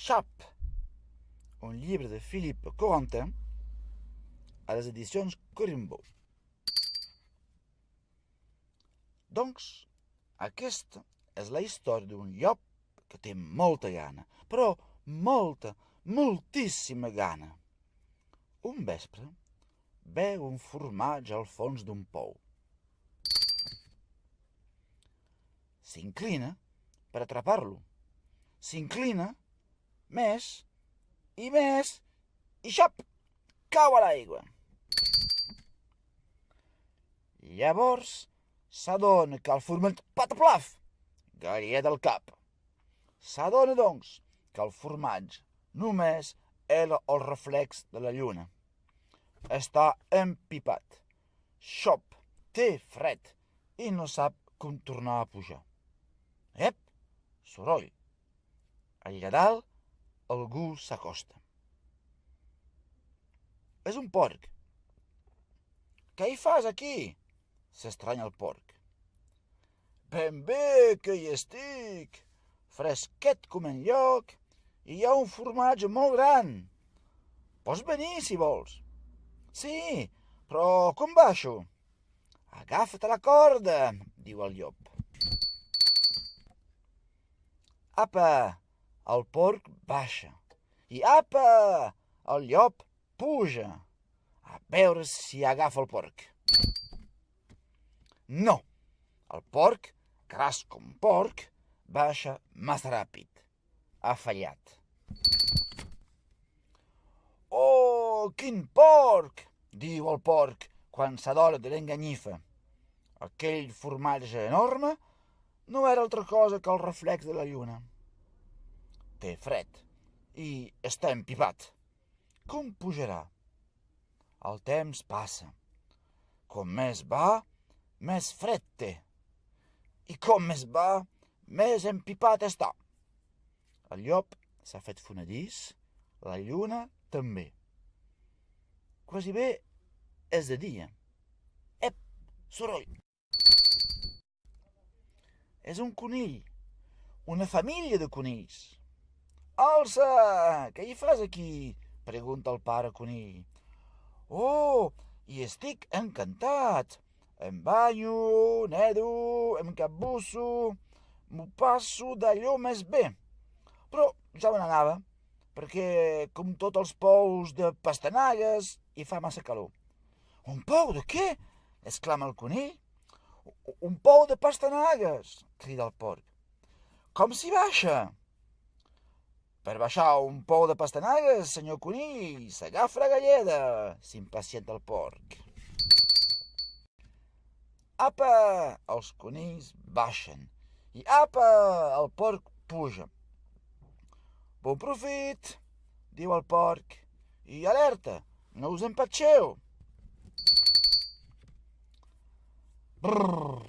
Xap, un llibre de Philippe Corentin a les edicions Corimbo. Doncs, aquesta és la història d'un llop que té molta gana, però molta, moltíssima gana. Un vespre veu un formatge al fons d'un pou. S'inclina per atrapar-lo. S'inclina més i xap, cau a l'aigua. Llavors s'adona que el formatge pataplaf, galleda al cap. S'adona, doncs, que el formatge només era el reflex de la lluna. Està empipat. Xop, té fred i no sap com tornar a pujar. Ep, soroll. Allà dalt algú s'acosta. És un porc. Què hi fas aquí? S'estranya el porc. Ben bé que hi estic. Fresquet com enlloc i hi ha un formatge molt gran. Pots venir si vols. Sí, però com baixo? Agafa't a la corda, diu el llop. Apa, el porc baixa. I apa, el llop puja. A veure si agafa el porc. No, el porc, gras com porc, baixa massa ràpid. Ha fallat. Oh, quin porc! Diu el porc quan s'adona de l'enganyifa. Aquell formatge enorme no era altra cosa que el reflex de la lluna. Té fred i està empipat. Com pujarà? El temps passa. Com més va, més fred té. I com més va, més empipat està. El llop s'ha fet fonedís, la lluna també. Quasi bé és de dia. Ep, soroll. És un conill, una família de conills. Alça, què hi fas aquí? Pregunta el pare conill. Oh, hi estic encantat. Em banyo, nedo, em capbusso, m'ho passo d'allò més bé. Però ja me n'anava, perquè com tots els pous de pastanagues hi fa massa calor. Un pou de què? Exclama el conill. Un pou de pastanagues, crida el porc. Com s'hi baixa? Per baixar un pou de pastanagues, senyor conill, s'agafa la galleda, s'impacienta el porc. Apa, els conills baixen i apa, el porc puja. Bon profit, diu el porc, i alerta, no us empatxeu. Brrr,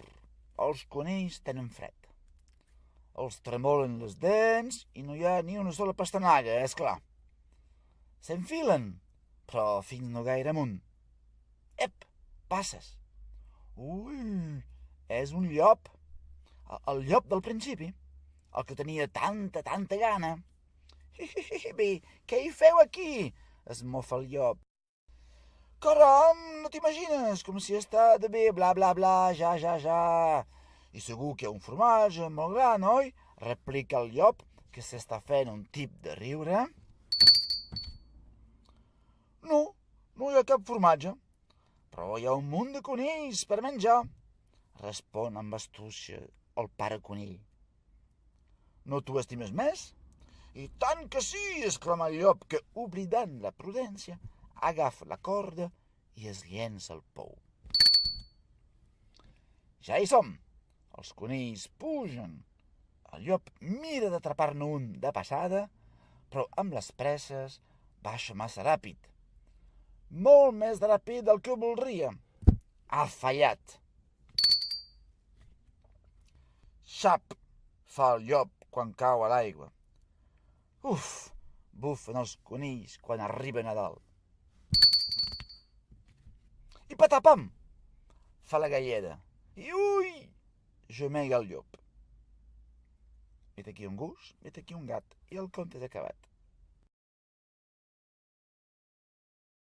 els conills tenen fred. Els tremolen les dents i no hi ha ni una sola pastanaga, és clar. S'enfilen, però fins no gaire amunt. Ep, passes. Ui, és un llop. El llop del principi, el que tenia tanta gana. Bé, què hi feu aquí? Es mofa el llop. Caram, no t'imagines, com si està de bé, bla, bla, bla, ja. I segur que hi ha un formatge molt gran, oi? Replica el llop, que s'està fent un tip de riure. No hi ha cap formatge, però hi ha un munt de conills per menjar, respon amb astúcia el pare conill. No t'ho estimes més? I tant que sí, exclama el llop, que, oblidant la prudència, agafa la corda i es llença al pou. Ja hi som. Els conills pugen. El llop mira d'atrapar-ne un de passada, però amb les presses baixa massa ràpid. Molt més ràpid del que voldria. Ha fallat. Xap, fa el llop quan cau a l'aigua. Uf, bufen els conills quan arriben a dalt. I patapam, fa la galleda. I ui, gemega el llop. Vet aquí un gos, vet aquí un gat, i el conte és acabat.